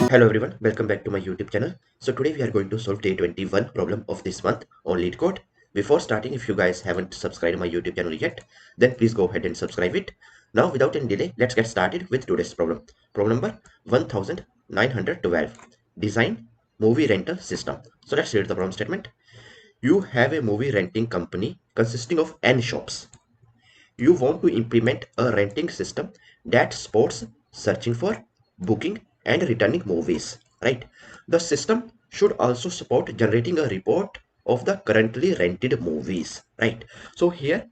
Hello everyone, welcome back to my YouTube channel. So today we are going to solve day 21 problem of this month on LeetCode. Before starting, if you guys haven't subscribed my YouTube channel yet, then please go ahead and subscribe it. Now without any delay, let's get started with today's problem. Problem number 1912. Design movie rental system. So let's read the problem statement. You have a movie renting company consisting of N shops. You want to implement a renting system that supports searching for, booking, and returning movies, right? The system should also support generating a report of the currently rented movies, right? So here,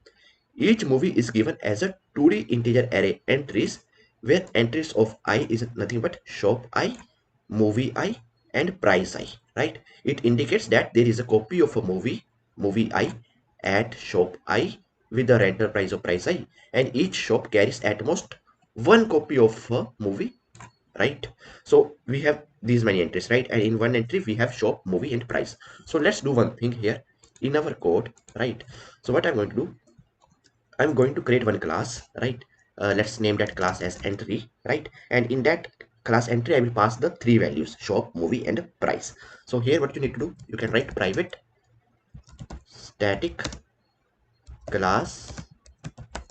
each movie is given as a 2D integer array entries where entries of I is nothing but shop I, movie I, and price I, right? It indicates that there is a copy of a movie I, at shop I with the rental price of price I, and each shop carries at most one copy of a movie, right? So we have these many entries, right? And in one entry we have shop, movie, and price. So let's do one thing here in our code, right? So what I'm going to do, I'm going to create one class, right? Let's name that class as entry, right? And in that class entry, I will pass the three values: shop, movie, and price. So here what you need to do, you can write private static class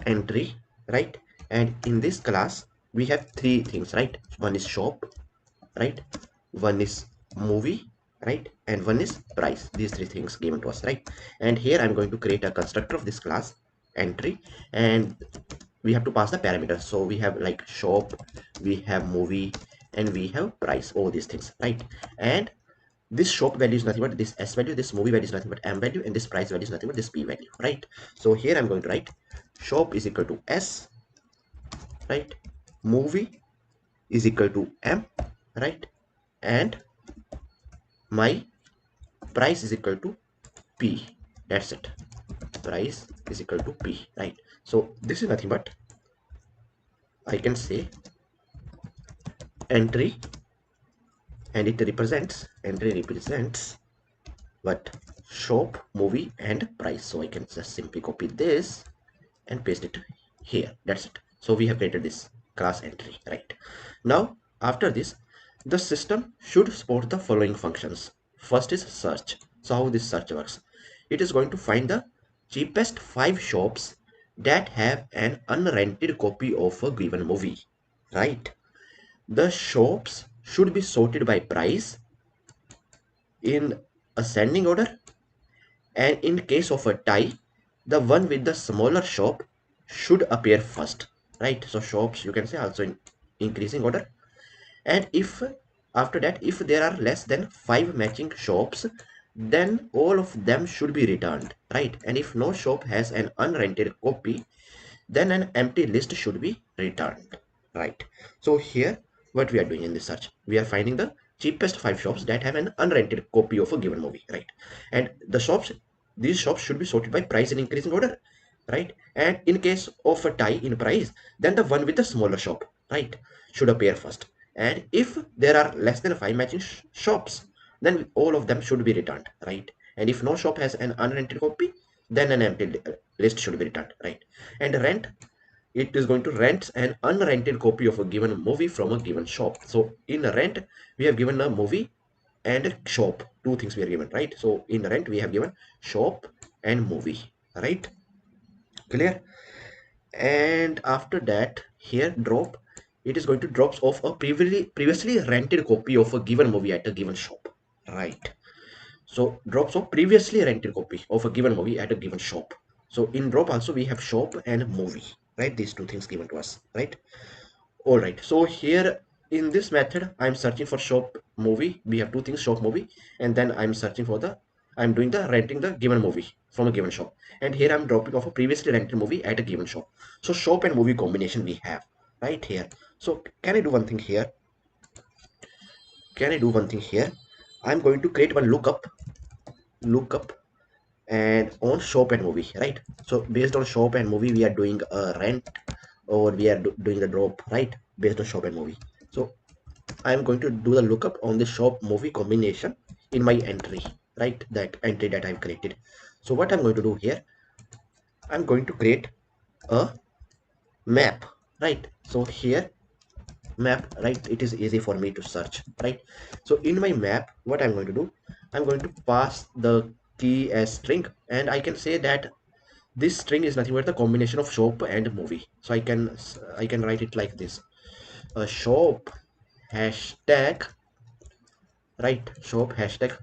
entry, right? And in this class, we have three things, right? One is shop, right? One is movie, right? And one is price. These three things given to us, right? And here I'm going to create a constructor of this class entry, and we have to pass the parameters. So we have like shop, we have movie, and we have price, all these things, right? And this shop value is nothing but this s value, this movie value is nothing but m value, and this price value is nothing but this p value, right? So here I'm going to write shop is equal to s, right? Movie is equal to m, right? And my price is equal to p. That's it. Price is equal to p, right? So this is nothing but, I can say, entry, and it represents, entry represents what? Shop, movie, and price. So I can just simply copy this and paste it here. That's it. So we have created this class entry, right? Now after this, the system should support the following functions. First is search. So how this search works, it is going to find the cheapest 5 shops that have an unrented copy of a given movie, right? The shops should be sorted by price in ascending order, and in case of a tie, the one with the smaller shop should appear first, right? So shops, you can say, also in increasing order. And if after that, if there are less than 5 matching shops, then all of them should be returned, right? And if no shop has an unrented copy, then an empty list should be returned, right? So here what we are doing in this search, we are finding the cheapest 5 shops that have an unrented copy of a given movie, right? And the shops, these shops should be sorted by price in increasing order, right? And in case of a tie in price, then the one with the smaller shop, right, should appear first. And if there are less than 5 matching shops, then all of them should be returned, right? And if no shop has an unrented copy, then an empty list should be returned, right? And rent, it is going to rent an unrented copy of a given movie from a given shop. So in rent, we have given a movie and a shop, two things we are given, right? So in rent, we have given shop and movie, right? Clear? And after that, here drop, it is going to drops off a previously rented copy of a given movie at a given shop, right? So drops of previously rented copy of a given movie at a given shop. So in drop also we have shop and movie, right? These two things given to us, right? All right. So here in this method, I'm searching for shop, movie. We have two things, shop, movie, and then I'm searching for the, I'm doing the renting the given movie from a given shop. And here I'm dropping off a previously rented movie at a given shop. So shop and movie combination we have right here. So can I do one thing here? Can I do one thing here? I'm going to create one lookup and on shop and movie, right? So based on shop and movie, we are doing a rent, or we are doing the drop, right? Based on shop and movie. So I'm going to do the lookup on the shop movie combination in my entry, right? That entry that I've created. So what I'm going to do here, I'm going to create a map, right? So here map, right? It is easy for me to search, right? So in my map, what I'm going to do, I'm going to pass the key as string, and I can say that this string is nothing but the combination of shop and movie. So I can write it like this: a shop hashtag, right? Shop hashtag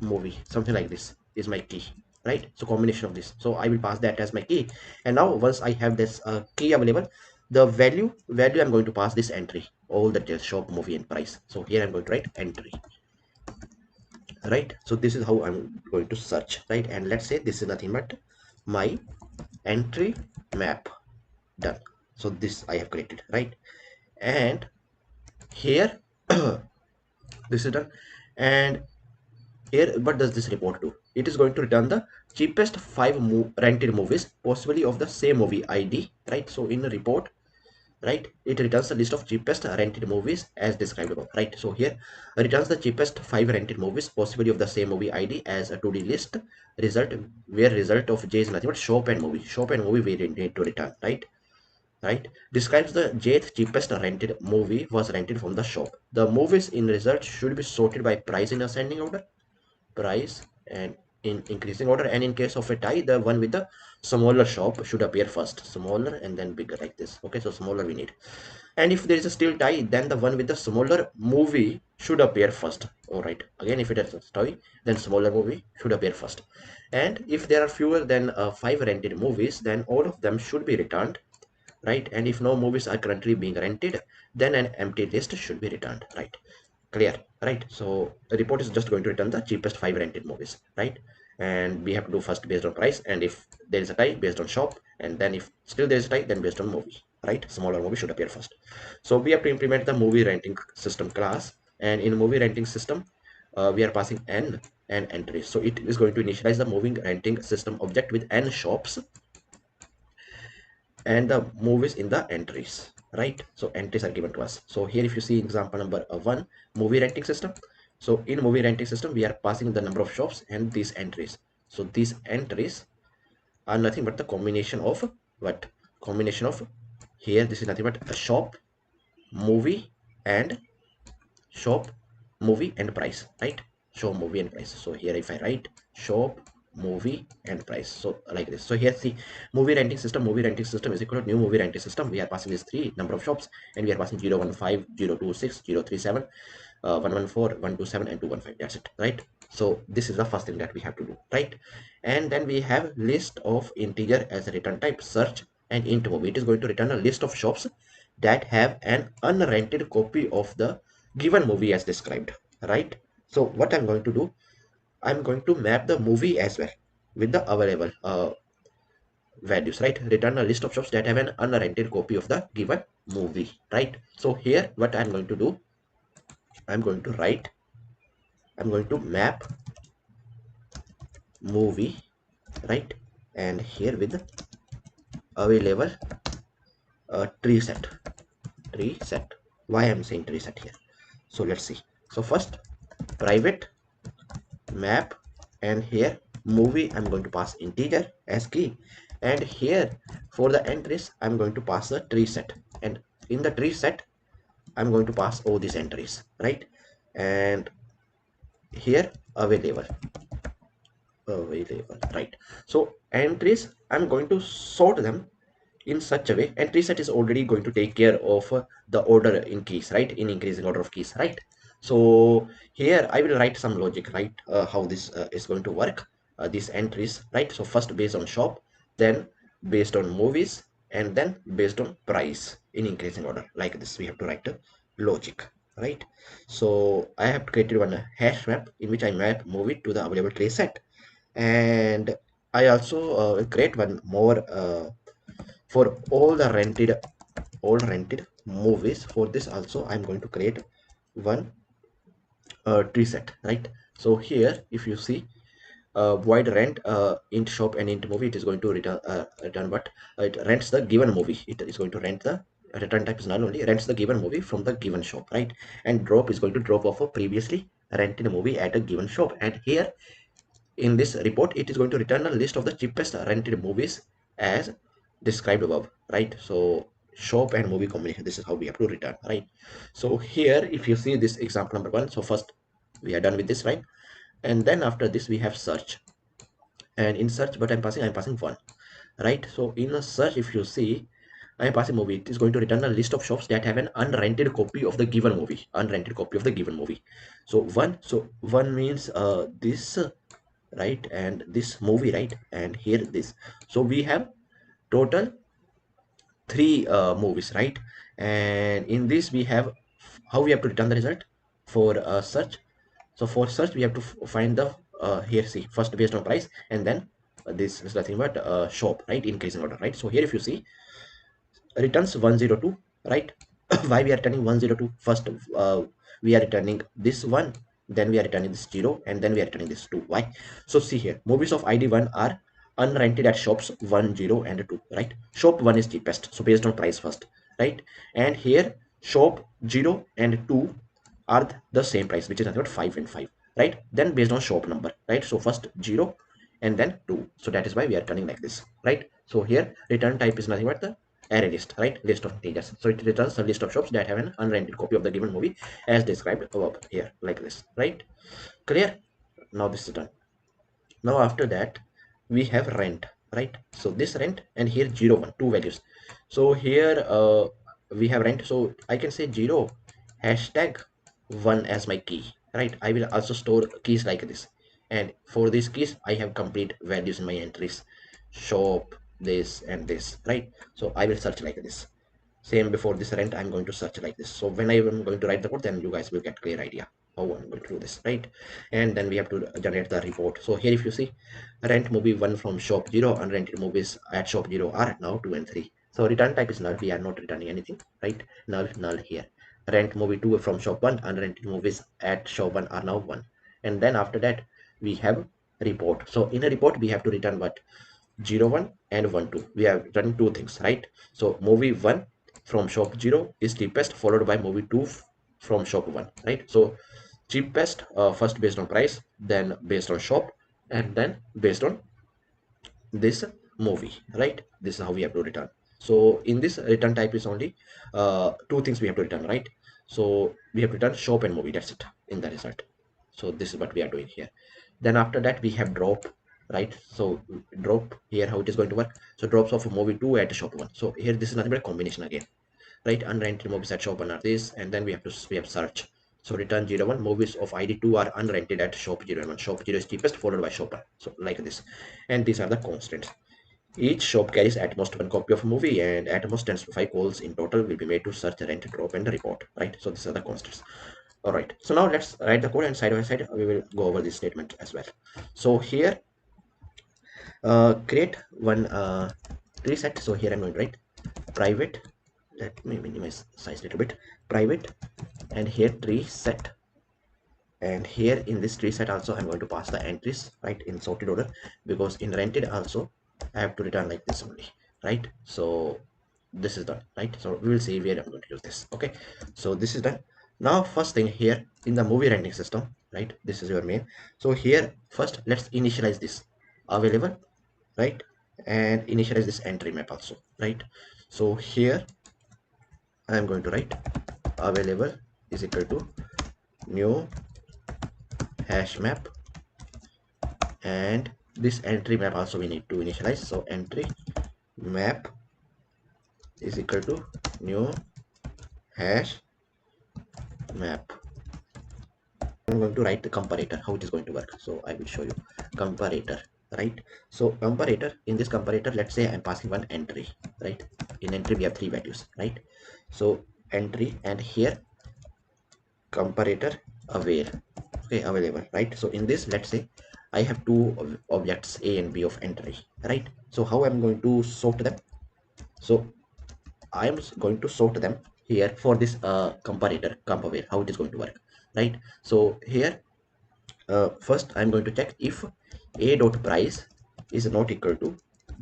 movie, something like this is my key, right? So combination of this, so I will pass that as my key. And now once I have this key available, the value I'm going to pass this entry, all the details, shop, movie, and price. So here I'm going to write entry, right? So this is how I'm going to search, right? And let's say this is nothing but my entry map, done. So this I have created, right? And here this is done. And here, what does this report do? It is going to return the cheapest five rented movies, possibly of the same movie ID, right? So in the report, right, it returns the list of cheapest rented movies as described above, right? So here returns the cheapest five rented movies, possibly of the same movie ID, as a 2D list result, where result of J is nothing but shop and movie. Shop and movie we need to return, right? Right, describes the jth cheapest rented movie was rented from the shop. The movies in result should be sorted by price in ascending order, price and in increasing order, and in case of a tie, the one with the smaller shop should appear first, smaller and then bigger, like this. Okay, so smaller we need. And if there is a still tie, then the one with the smaller movie should appear first. All right, again, if it is a tie, then smaller movie should appear first. And if there are fewer than five rented movies, then all of them should be returned, right? And if no movies are currently being rented, then an empty list should be returned, right? Clear, right? So the report is just going to return the cheapest five rented movies, right? And we have to do first based on price, and if there is a tie, based on shop, and then if still there is a tie, then based on movie, right? Smaller movie should appear first. So we have to implement the movie renting system class, and in movie renting system, we are passing n and entries. So it is going to initialize the moving renting system object with n shops and the movies in the entries, right? So entries are given to us. So here if you see example number 1, movie renting system. So in movie renting system, we are passing the number of shops and these entries. So these entries are nothing but the combination of what? Combination of, here this is nothing but a shop, movie, and shop, movie, and price, right? Show, movie, and price. So here if I write shop, movie, and price, so like this. So here see, movie renting system is equal to new movie renting system. We are passing these three number of shops, and we are passing 015, 026, 037, 114, 127, and 215. That's it, right? So this is the first thing that we have to do, right? And then we have list of integer as a return type, search, and int movie. It is going to return a list of shops that have an unrented copy of the given movie as described, right? So what I'm going to do, I'm going to map the movie as well with the available values, right? Return a list of shops that have an unrented copy of the given movie, right? So here what I'm going to do, I'm going to write, I'm going to map movie, right? And here with available tree set. Why I'm saying tree set here? So let's see. So first, private map, and here movie I'm going to pass integer as key, and here for the entries I'm going to pass the tree set, and in the tree set I'm going to pass all these entries, right? And here available, right? So entries I'm going to sort them in such a way, and TreeSet is already going to take care of the order in keys, right? In increasing order of keys, right? So here I will write some logic, right? How this is going to work, these entries, right? So first based on shop, then based on movies, and then based on price in increasing order, like this we have to write a logic, right? So I have created one hash map in which I map movie to the available TreeSet, and I also create one more for all rented movies. For this also I'm going to create one tree set, right? So here if you see, void rent int shop and int movie, it is going to return what it rents the given movie. It is going to rent the return type is null only, rents the given movie from the given shop, right? And drop is going to drop off a previously rented movie at a given shop. And here in this report, it is going to return a list of the cheapest rented movies as described above, right? So shop and movie combination. This is how we have to return, right? So here, if you see this example number 1, so first we are done with this, right? And then after this we have search, and in search, but I'm passing 1, right? So in a search, if you see, I'm passing movie, it is going to return a list of shops that have an unrented copy of the given movie, so one means this, right, and this movie, right, and here this. So we have total 3 movies, right? And in this we have how we have to return the result for search. So for search we have to find the here, see, first based on price, and then this is nothing but shop, right, increase in order, right? So here if you see, returns 102, right? Why we are returning 102? First we are returning this one, then we are returning this 0, and then we are returning this 2. Why? So see here, movies of id 1 are unrented at shops 1, 0 and 2, right? Shop 1 is cheapest, so based on price first, right? And here shop 0 and 2 are the same price, which is nothing but 5 and 5, right? Then based on shop number, right? So first 0 and then 2, so that is why we are turning like this, right? So here return type is nothing but the array list, right? List of integers. So it returns a list of shops that have an unrented copy of the given movie as described above here, like this, right? Clear? Now this is done. Now after that we have rent, right? So this rent, and here 0, 1, two values. So here we have rent, so I can say 0 hashtag 1 as my key, right? I will also store keys like this, and for these keys I have complete values in my entries, shop, this and this, right? So I will search like this. Same before this rent, I'm going to search like this. So when I am going to write the code, then you guys will get clear idea how I'm going to do this, right? And then we have to generate the report. So here if you see, rent movie 1 from shop 0, unrented movies at shop 0 are now 2 and 3. So return type is null, we are not returning anything, right? Null here. Rent movie 2 from shop 1, unrented movies at shop 1 are now 1. And then after that we have report. So in a report we have to return what? 0, 1 and 1, 2. We are running two things, right? So movie 1 from shop 0 is cheapest, followed by movie 2 from shop 1, right? So cheapest first based on price, then based on shop, and then based on this movie, right? This is how we have to return. So in this return type is only two things we have to return, right? So we have to return shop and movie, that's it in the result. So this is what we are doing here. Then after that we have drop, right? So drop here, how it is going to work. So drops of movie 2 at shop 1. So here this is nothing but a combination again, right? Unrented movies at shop 1 are this, and then we have search. So return 0, 1, movies of id 2 are unrented at shop 0 and 1. Shop 0 is cheapest, followed by shop 1. So like this. And these are the constants. Each shop carries at most 1 copy of a movie, and at most 10 to 5 calls in total will be made to search, rent, drop, and report, right? So these are the constants. All right. So now let's write the code, and side by side we will go over this statement as well. So here, create one tree set. So here I'm going to write private. Let me minimize size a little bit. Private, and here tree set. And here in this tree set also I'm going to pass the entries, right, in sorted order, because in rented also I have to return like this only, right? So this is done, right? So we will see where I'm going to use this. Okay, so this is done. Now first thing here in the movie renting system, right, this is your main. So here first let's initialize this available, right, and initialize this entry map also, right? So here I am going to write available is equal to new hash map, and this entry map also we need to initialize. So entry map is equal to new hash map. I'm going to write the comparator, how it is going to work. So I will show you comparator, right? So comparator, in this comparator, let's say I'm passing one entry, right? In entry we have 3 values, right? So entry, and here comparator aware, okay, available, right? So in this, let's say I have two objects A and B of entry, right? So how I'm going to sort them? So I am going to sort them here for this comparator comp aware, how it is going to work, right? So here first I'm going to check if A dot price is not equal to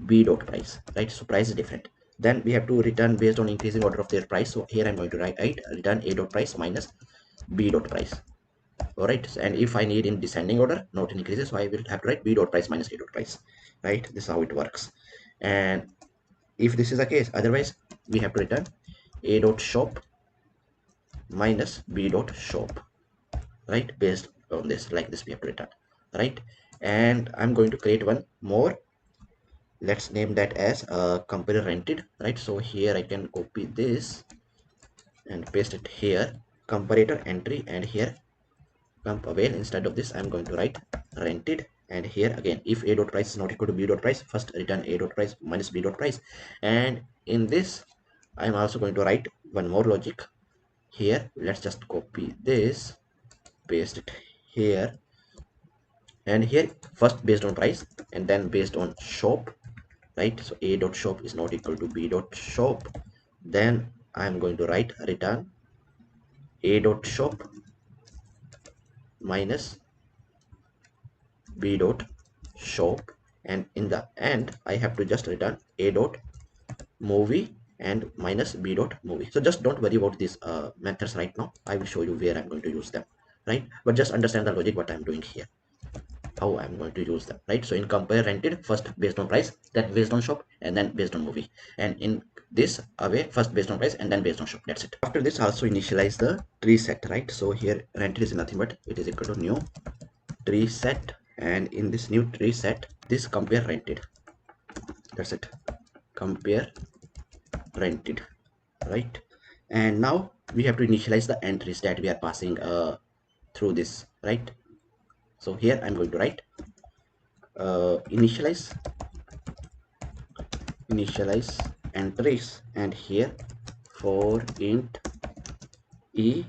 B dot price, right? So price is different. Then we have to return based on increasing order of their price. So here I'm going to write return A dot price minus B dot price. All right, and if I need in descending order, not in increases, so I will have to write B dot price minus A dot price, right? This is how it works. And if this is the case, otherwise we have to return a dot shop minus b dot shop, right? Based on this, like this we have to return, right? And I'm going to create one more. Let's name that as compare rented, right? So here I can copy this and paste it here, comparator entry, and here comp avail. Instead of this I'm going to write rented, and here again, if a dot price is not equal to b dot price, first return a dot price minus b dot price. And in this I'm also going to write one more logic here. Let's just copy this, paste it here, and here first based on price and then based on shop, right? So a dot shop is not equal to b dot shop. Then I'm going to write return a dot shop minus b dot shop, and in the end I have to just return a dot movie and minus b dot movie. So just don't worry about these methods right now. I will show you where I'm going to use them, right? But just understand the logic what I'm doing here, how I'm going to use them, right? So in compare rented, first based on price, then based on shop, and then based on movie. And in this away, first based on price and then based on shop. That's it. After this, also initialize the tree set, right? So here rented is nothing but it is equal to new tree set, and in this new tree set, this compare rented. That's it. Compare rented, right? And now we have to initialize the entries that we are passing through this, right? So here I'm going to write initialize entries, and here for int e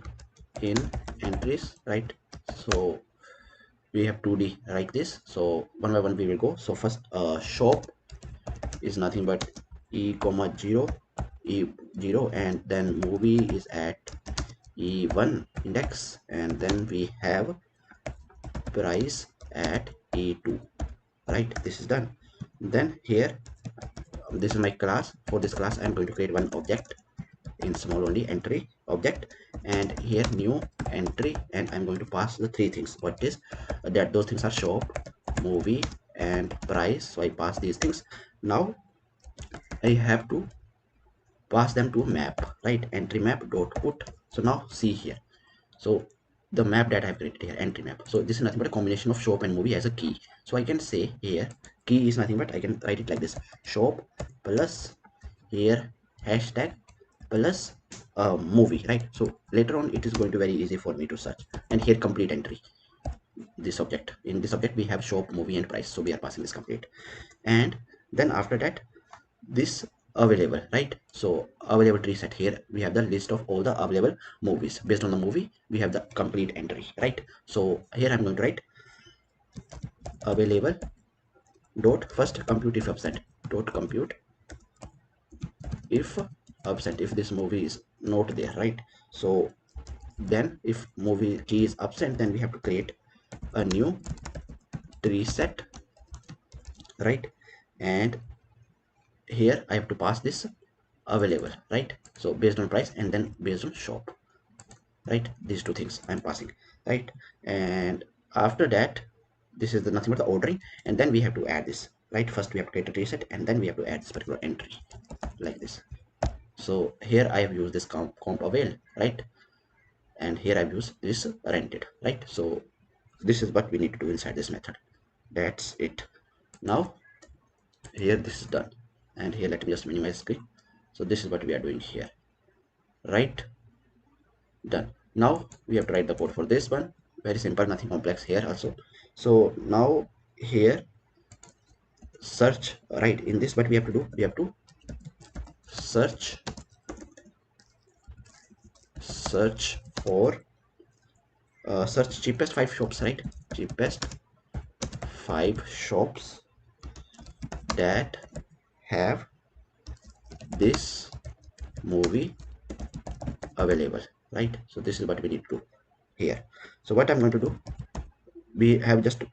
in entries, right? So we have 2D like this, so one by one we will go. So first shop is nothing but e comma 0 e0, and then movie is at e1 index, and then we have price at e2, right? This is done. Then here this is my class. For this class I'm going to create one object in small only, entry object, and here new entry, and I'm going to pass the three things. What is that? Those things are shop, movie, and price. So I pass these things. Now I have to pass them to map, right? Entry map dot put. So now see here, so the map that I've created here, entry map. So this is nothing but a combination of shop and movie as a key. So I can say here key is nothing but I can write it like this: shop plus here hashtag plus movie, right? So later on it is going to be very easy for me to search. And here complete entry, this object, in this object we have shop, movie, and price, so we are passing this complete. And then after that this available, right? So available tree set, here we have the list of all the available movies. Based on the movie we have the complete entry, right? So here I'm going to write available dot first compute if absent dot compute if absent, if this movie is not there, right? So then if movie key is absent, then we have to create a new tree set, right? And here I have to pass this available, right? So based on price and then based on shop, right? These two things I'm passing, right? And after that this is the nothing but the ordering, and then we have to add this, right? First we have to create a tree set, and then we have to add this particular entry like this. So here I have used this comp avail, right? And here I've used this rented, right? So this is what we need to do inside this method. That's it. Now here this is done, and here let me just minimize screen. So this is what we are doing here, right? Done. Now we have to write the code for this one. Very simple, nothing complex here also. So now here search, right? In this what we have to do, we have to search for search cheapest 5 shops, right? Cheapest 5 shops that have this movie available, right? So this is what we need to do here. So what I'm going to do, we have just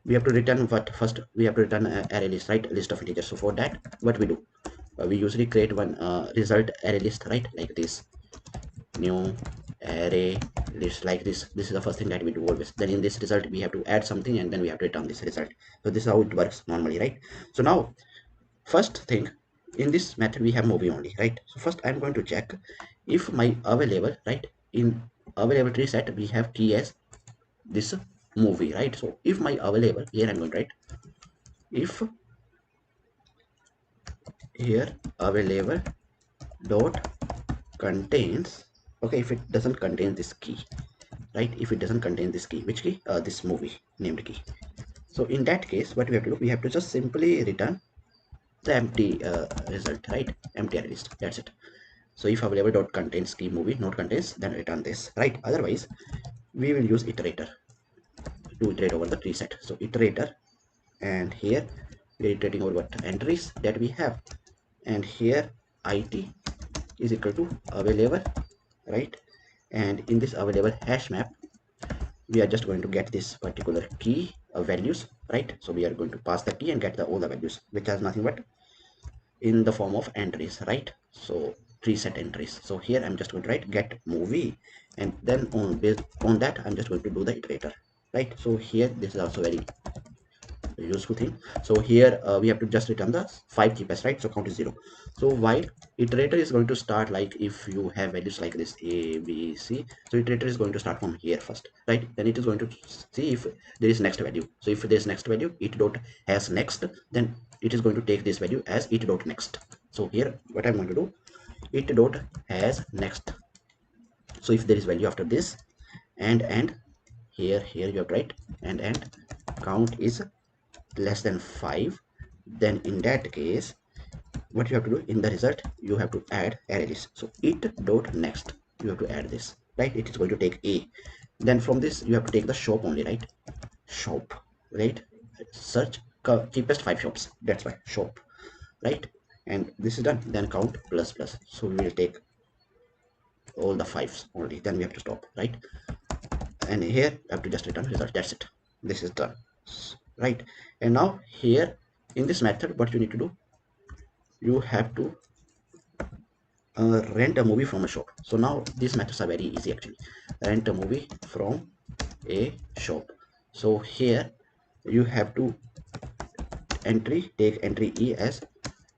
we have to return what? First we have to return array list, right? List of integers. So for that what we do, we usually create one result array list, right? Like this, new array list, like this is the first thing that we do always. Then in this result we have to add something, and then we have to return this result. So this is how it works normally, right? So now first thing, in this method we have movie only, right? So first I'm going to check if my available, right, in available tree set we have key as this movie, right? So if my available, here I'm going to write if here available dot contains, okay, if it doesn't contain this key, right, if it doesn't contain this key, which key, this movie named key. So in that case what we have to do, we have to just simply return the empty result, right, empty array list, that's it. So if available dot contains key movie not contains, then return this, right? Otherwise we will use iterator to iterate over the tree set. So iterator, and here we are iterating over what entries that we have, and here it is equal to available, right? And in this available hash map we are just going to get this particular key values, right? So we are going to pass the key and get all the values, which has nothing but in the form of entries, right? So tree set entries. So here I'm just going to write get movie, and then based on that I'm just going to do the iterator, right? So here this is also very useful thing. So here we have to just return the 5 cheapest, right? So count is 0. So while iterator is going to start, like if you have values like this a b c, so iterator is going to start from here first, right? Then it is going to see if there is next value. So if there is next value, it dot has next, then it is going to take this value as it dot next. So here what I'm going to do, it dot has next. So if there is value after this, and here you have to write and count is less than 5, then in that case what you have to do, in the result you have to add array list. So it dot next, you have to add this, right? It is going to take a, then from this you have to take the shop only, right? Shop, right? Search cheapest 5 shops, that's why shop, right? And this is done, then count plus plus, so we will take all the 5s only, then we have to stop, right? And here I have to just return result, that's it, this is done, right? And now here in this method what you need to do, you have to rent a movie from a shop. So now these methods are very easy actually. Rent a movie from a shop. So here you have to take entry e as,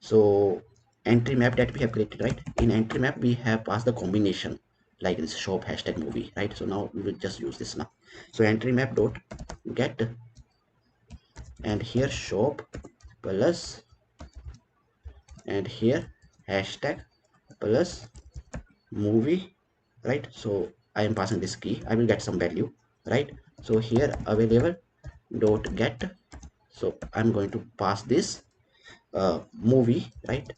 so entry map that we have created, right? In entry map we have passed the combination like this shop hashtag movie, right? So now we will just use this now. So entry map dot get, and here shop plus, and here hashtag plus movie, right? So I am passing this key, I will get some value, right? So here available dot get, so I'm going to pass this movie, right?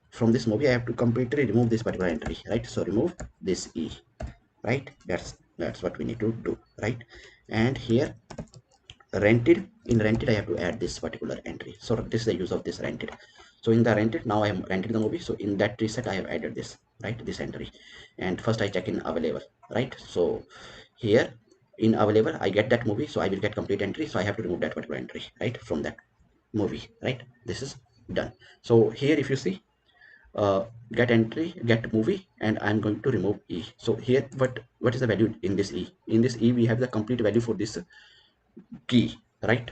From this movie I have to completely remove this particular entry, right? So remove this e, right? That's what we need to do, right? And here rented, in rented I have to add this particular entry. So this is the use of this rented. So in the rented, now I am rented the movie, so in that tree set I have added this, right, this entry. And first I check in available, right? So here in available I get that movie, so I will get complete entry, so I have to remove that particular entry, right, from that movie, right? This is done. So here if you see get entry, get movie, and I'm going to remove e. So here what is the value in this e? In this e we have the complete value for this key, right?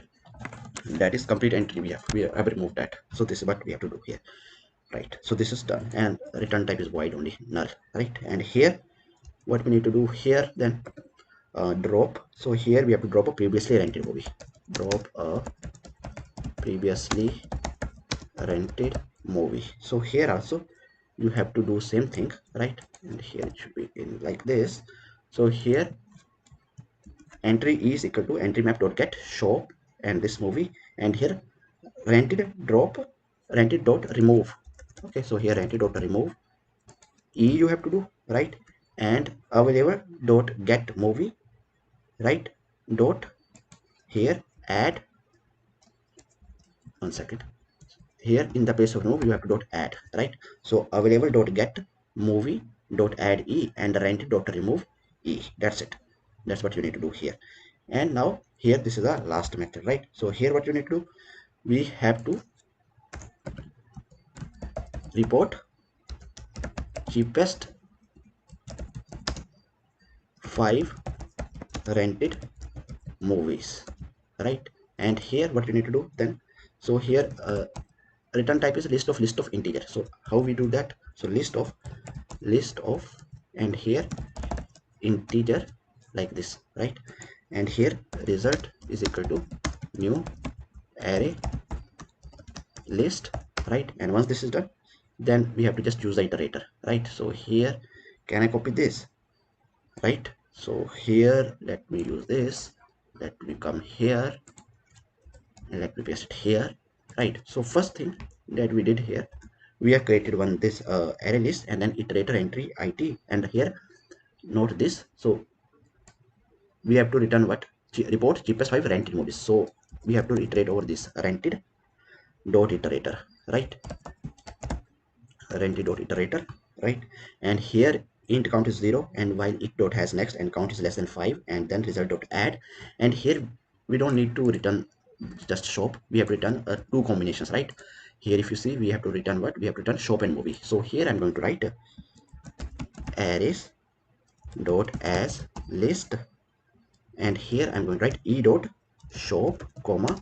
That is complete entry, we have removed that. So this is what we have to do here, right? So this is done, and return type is void only, null, right? And here what we need to do here then, drop. So here we have to drop a previously rented movie, drop a previously rented movie. So here also you have to do same thing, right? And here it should be in like this. So here entry is equal to entry map dot get shop and this movie, and here rented drop rented dot remove. Okay, so here rented dot remove e you have to do, right? And available dot get movie, right, dot here add, one second, here in the place of remove you have to dot add, right? So available dot get movie dot add e and rented dot remove e, that's it. That's what you need to do here. And now here this is the last method, right? So here what you need to do, we have to report cheapest 5 rented movies, right? And here what you need to do then, so here return type is list of integer. So how we do that? So list of and here integer like this, right? And here result is equal to new array list, right? And once this is done, then we have to just use the iterator, right? So here, can I copy this, right? So here, let me use this, let me come here and let me paste it here, right? So first thing that we did here, we have created one this array list and then iterator entry it, and here note this. So we have to return what? Report cheapest 5 rented movies. So we have to iterate over this rented dot iterator, right? Rented dot iterator, right? And here int count is 0, and while it dot has next and count is less than 5, and then result dot add. And here we don't need to return just shop, we have to return two combinations, right? Here if you see, we have to return what? We have to return shop and movie. So here I'm going to write arrays dot as list, and here I'm going to write e dot shop comma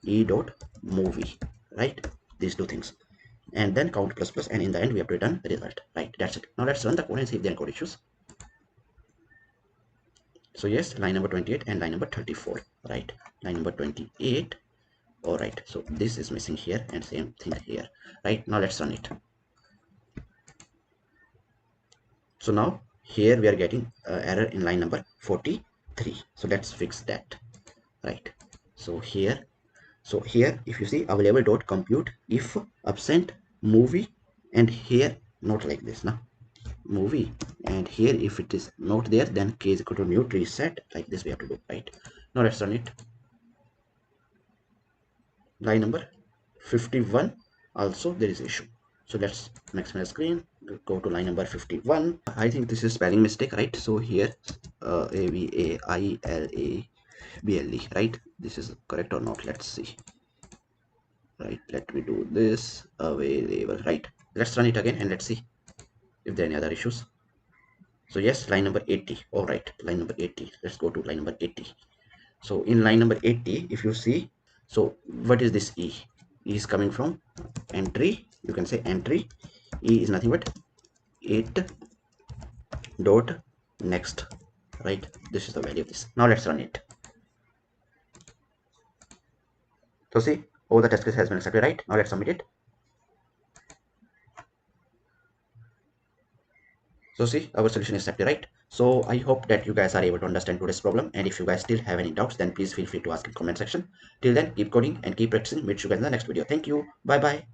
e dot movie, right? These two things, and then count plus plus, and in the end we have to return the result, right? That's it. Now let's run the code and see if there are code issues. So yes, line number 28 and line number 34, right? Line number 28. All right, so this is missing here and same thing here, right? Now let's run it. So now here we are getting error in line number 43. So let's fix that, right? So here if you see available dot compute if absent movie, and here not like this now movie, and here if it is not there, then k is equal to new TreeSet, like this we have to do, right? Now let's run it. Line number 51 also there is issue. So let's maximize screen, go to line number 51. I think this is spelling mistake, right? So here AVAILABLE, right? This is correct or not? Let's see, right? Let me do this available, right? Let's run it again and let's see if there are any other issues. So yes, line number 80. All right, line number 80. Let's go to line number 80. So in line number 80, if you see, so what is this e? E is coming from entry. You can say entry. E is nothing but 8 dot next, right? This is the value of this. Now let's run it. So see, all the test case has been accepted, right? Now let's submit it. So see, our solution is accepted, right? So I hope that you guys are able to understand today's problem, and if you guys still have any doubts, then please feel free to ask in comment section. Till then, keep coding and keep practicing. Meet you guys in the next video. Thank you. Bye bye.